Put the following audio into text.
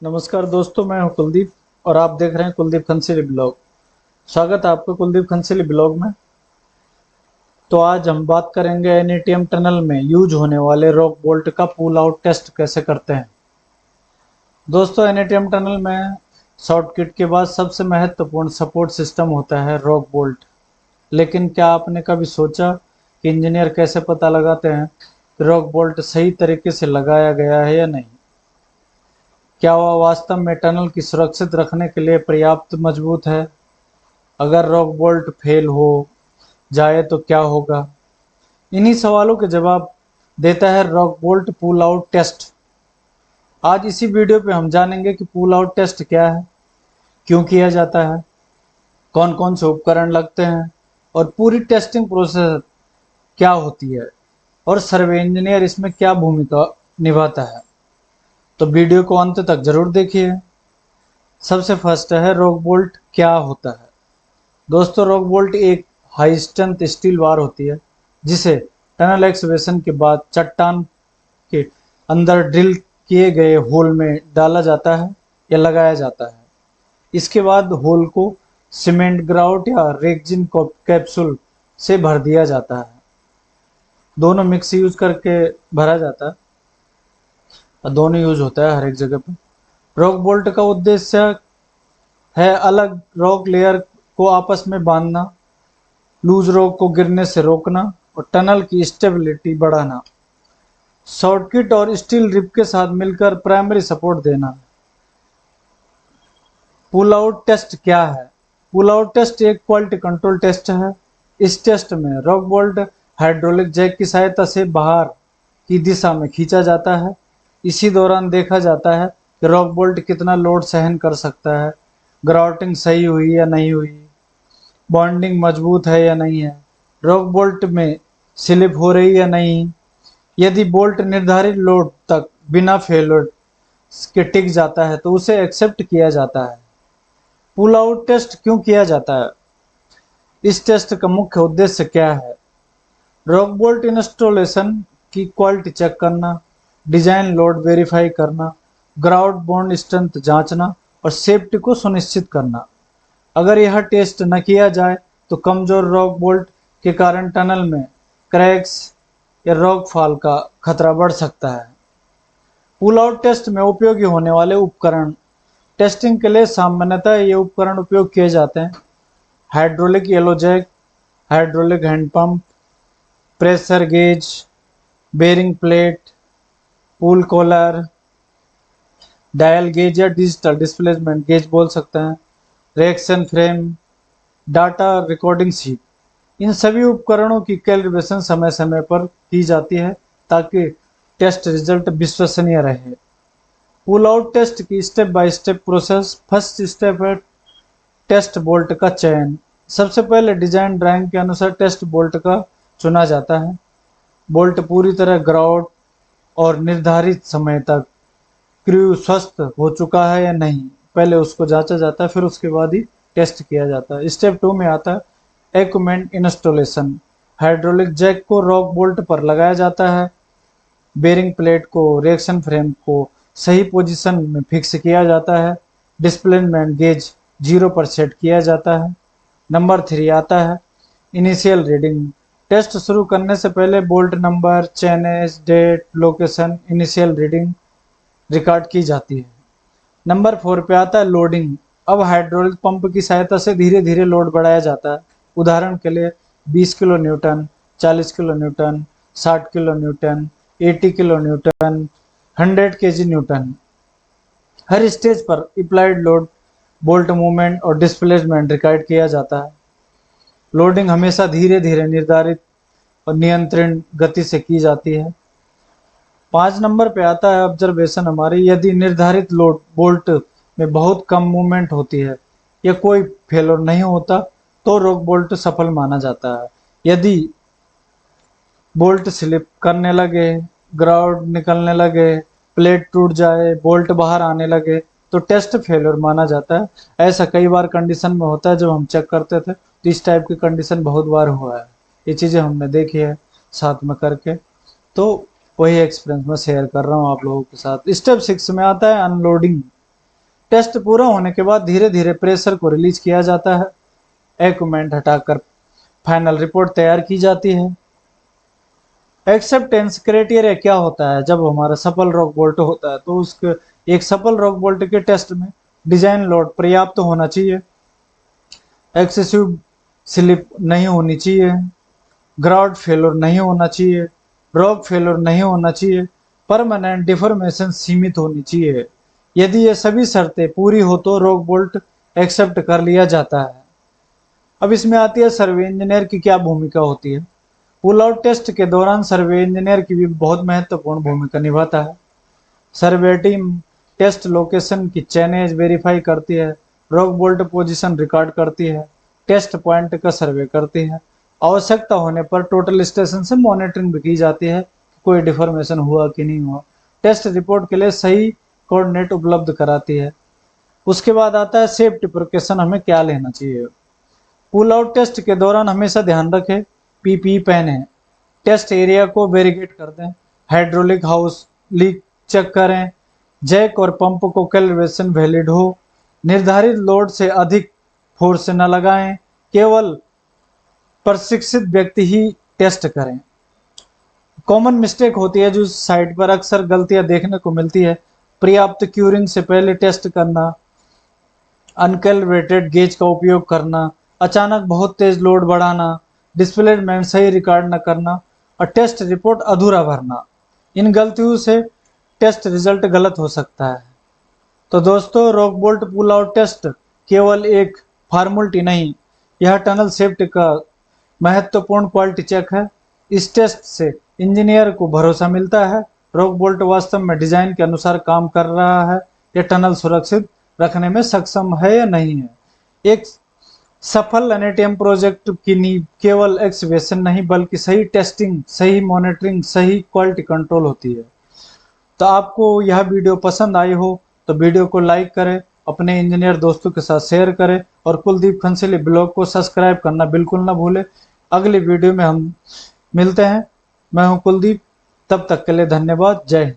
नमस्कार दोस्तों, मैं हूं कुलदीप और आप देख रहे हैं कुलदीप खंसेली ब्लॉग। स्वागत है आपका कुलदीप खंसेली ब्लॉग में। तो आज हम बात करेंगे एनएटीएम टनल में यूज होने वाले रॉक बोल्ट का पुल आउट टेस्ट कैसे करते हैं। दोस्तों, एनएटीएम टनल में शॉर्टकट के बाद सबसे महत्वपूर्ण सपोर्ट सिस्टम होता है रॉक बोल्ट। लेकिन क्या आपने कभी सोचा कि इंजीनियर कैसे पता लगाते हैं कि रॉक बोल्ट सही तरीके से लगाया गया है या नहीं? क्या वह वास्तव में टनल की सुरक्षित रखने के लिए पर्याप्त मजबूत है? अगर रॉक बोल्ट फेल हो जाए तो क्या होगा? इन्हीं सवालों के जवाब देता है rock bolt pull out test. आज इसी वीडियो पे हम जानेंगे कि पुल आउट टेस्ट क्या है, क्यों किया जाता है, कौन कौन से उपकरण लगते हैं और पूरी टेस्टिंग प्रोसेस क्या होती है और सर्वे इंजीनियर इसमें क्या भूमिका निभाता है। तो वीडियो को अंत तक जरूर देखिए। सबसे फर्स्ट है रॉक बोल्ट क्या होता है। दोस्तों, रॉक बोल्ट एक हाई स्ट्रेंथ स्टील बार होती है जिसे टनल एक्सवेशन के बाद चट्टान के अंदर ड्रिल किए गए होल में डाला जाता है या लगाया जाता है। इसके बाद होल को सीमेंट ग्राउट या रेक्जिन कैप्सूल से भर दिया जाता है। दोनों मिक्स यूज करके भरा जाता है और दोनों यूज होता है हर एक जगह पर। रॉक बोल्ट का उद्देश्य है अलग रॉक लेयर को आपस में बांधना, लूज रॉक को गिरने से रोकना और टनल की स्टेबिलिटी बढ़ाना। शॉर्टकट और स्टील रिप के साथ मिलकर प्राइमरी सपोर्ट देना। पुल आउट टेस्ट क्या है? पुल आउट टेस्ट एक क्वालिटी कंट्रोल टेस्ट है। इस टेस्ट में रॉक बोल्ट हाइड्रोलिक जैक की सहायता से बाहर की दिशा में खींचा जाता है। इसी दौरान देखा जाता है कि रॉक बोल्ट कितना लोड सहन कर सकता है, ग्राउटिंग सही हुई या नहीं हुई, बॉन्डिंग मजबूत है या नहीं है, रॉक बोल्ट में स्लिप हो रही या नहीं। यदि बोल्ट निर्धारित लोड तक बिना फेलोड के टिक जाता है तो उसे एक्सेप्ट किया जाता है। पुल आउट टेस्ट क्यों किया जाता है? इस टेस्ट का मुख्य उद्देश्य क्या है? रॉक बोल्ट इंस्टॉलेशन की क्वालिटी चेक करना, डिजाइन लोड वेरीफाई करना, ग्राउट बॉन्ड स्ट्रेंथ जांचना और सेफ्टी को सुनिश्चित करना। अगर यह टेस्ट न किया जाए तो कमजोर रॉक बोल्ट के कारण टनल में क्रैक्स या रॉक फॉल का खतरा बढ़ सकता है। पुल आउट टेस्ट में उपयोगी होने वाले उपकरण। टेस्टिंग के लिए सामान्यतः ये उपकरण उपयोग किए जाते हैं: hydraulic yellow jack, hydraulic hand pump, pressure gauge, bearing plate, pull collar, dial gauge या डिजिटल डिस्प्लेसमेंट गेज बोल सकते हैं, reaction frame, data recording sheet. इन सभी उपकरणों की कैलिब्रेशन समय समय पर की जाती है ताकि टेस्ट रिजल्ट विश्वसनीय रहे। पुल आउट टेस्ट की step by step process. First step है टेस्ट बोल्ट का चयन। सबसे पहले डिजाइन ड्राइंग के अनुसार टेस्ट बोल्ट का चुना जाता है। बोल्ट पूरी तरह ग्राउट और निर्धारित समय तक क्रू स्वस्थ हो चुका है या नहीं, पहले उसको जांचा जाता है, फिर उसके बाद ही टेस्ट किया जाता है। स्टेप 2 में आता है इक्विपमेंट इंस्टॉलेशन। हाइड्रोलिक जैक को रॉक बोल्ट पर लगाया जाता है। बेरिंग प्लेट को रिएक्शन फ्रेम को सही पोजीशन में फिक्स किया जाता है। डिस्प्लेसमेंट गेज 0 पर सेट किया जाता है। नंबर 3 आता है इनिशियल रीडिंग। टेस्ट शुरू करने से पहले bolt number, chainage, date, location, initial reading record की जाती है। नंबर 4 पे आता है लोडिंग। अब हाइड्रोलिक पंप की सहायता से धीरे धीरे लोड बढ़ाया जाता है। उदाहरण के लिए 20 kilo newton, 40 kilo newton, 60 kilo newton, 80 kilo newton, 100 kg newton. हर स्टेज पर अप्लाइड लोड, बोल्ट मूवमेंट और डिस्प्लेसमेंट रिकॉर्ड किया जाता है। लोडिंग हमेशा धीरे धीरे निर्धारित और नियंत्रण गति से की जाती है। 5 नंबर पे आता है ऑब्जर्वेशन हमारी। यदि निर्धारित लोड बोल्ट में बहुत कम मूवमेंट होती है या कोई फेलोर नहीं होता तो रॉक बोल्ट सफल माना जाता है। यदि बोल्ट स्लिप करने लगे, ग्राउट निकलने लगे, प्लेट टूट जाए, बोल्ट बाहर आने लगे तो टेस्ट फेलोर माना जाता है। ऐसा कई बार कंडीशन में होता है जब हम चेक करते थे, तो इस टाइप की कंडीशन बहुत बार हुआ है। ये चीज़ें हमने देखी है साथ में करके, तो वही एक्सपीरियंस मैं शेयर कर रहा हूँ आप लोगों के साथ। स्टेप 6 में आता है अनलोडिंग। टेस्ट पूरा होने के बाद धीरे धीरे प्रेशर को रिलीज किया जाता है, इक्विपमेंट हटाकर फाइनल रिपोर्ट तैयार की जाती है। एक्सेप्टेंस क्राइटेरिया क्या होता है? जब हमारा सफल रॉक बोल्ट होता है तो उसके एक सफल रॉक बोल्ट के टेस्ट में डिजाइन लोड पर्याप्त होना चाहिए, एक्सेसिव स्लिप नहीं होनी चाहिए, ग्राउंड फेलोर नहीं होना चाहिए, रॉक फेलोर नहीं होना चाहिए, परमानेंट डिफॉर्मेशन सीमित होनी चाहिए। यदि ये सभी शर्तें पूरी हो तो रॉक बोल्ट एक्सेप्ट कर लिया जाता है। अब इसमें आती है सर्वे इंजीनियर की क्या भूमिका होती है। पुल आउट टेस्ट के दौरान सर्वे इंजीनियर की भी बहुत महत्वपूर्ण भूमिका निभाता है। सर्वे टीम टेस्ट लोकेशन की चेनेज वेरीफाई करती है, रॉक बोल्ट पोजीशन रिकॉर्ड करती है, टेस्ट पॉइंट का सर्वे करती है। आवश्यकता होने पर टोटल स्टेशन से मॉनिटरिंग भी की जाती है कि कोई डिफॉर्मेशन हुआ कि नहीं हुआ। टेस्ट रिपोर्ट के लिए सही कोऑर्डिनेट उपलब्ध कराती है। उसके बाद आता है सेफ्टी प्रिकॉशन, हमें क्या लेना चाहिए। पुल आउट टेस्ट के दौरान हमेशा ध्यान रखें, पीपीई पहने, टेस्ट एरिया को बैरिकेड कर दें, हाइड्रोलिक हाउस लीक चेक करें, जैक और पंप को कैलिब्रेशन वैलिड हो, निर्धारित लोड से अधिक फोर्स न लगाएं, केवल प्रशिक्षित व्यक्ति ही टेस्ट करें। कॉमन मिस्टेक होती है जो साइट पर अक्सर गलतियां देखने को मिलती है, पर्याप्त क्यूरिंग से पहले टेस्ट करना, अनकैलिब्रेटेड गेज का उपयोग करना, अचानक बहुत तेज लोड बढ़ाना, डिस्प्लेसमेंट सही रिकॉर्ड न करना और टेस्ट रिपोर्ट अधूरा भरना। इन गलतियों से टेस्ट रिजल्ट गलत हो सकता है। तो दोस्तों, rock bolt pull out test केवल एक फॉर्मेलिटी नहीं, यह टनल सेफ्टी का महत्वपूर्ण क्वालिटी चेक है। इस टेस्ट से इंजीनियर को भरोसा मिलता है रॉक बोल्ट वास्तव में डिजाइन के अनुसार काम कर रहा है, यह टनल सुरक्षित रखने में सक्षम है या नहीं है। एक सफल एनएटीएम प्रोजेक्ट की नींव केवल एक्सकेवेशन नहीं बल्कि सही टेस्टिंग, सही मॉनिटरिंग, सही क्वालिटी कंट्रोल होती है। तो आपको यह वीडियो पसंद आई हो तो वीडियो को लाइक करें, अपने इंजीनियर दोस्तों के साथ शेयर करें और कुलदीप खंसली ब्लॉग को सब्सक्राइब करना बिल्कुल ना भूलें। अगली वीडियो में हम मिलते हैं। मैं हूं कुलदीप, तब तक के लिए धन्यवाद। जय हिंद।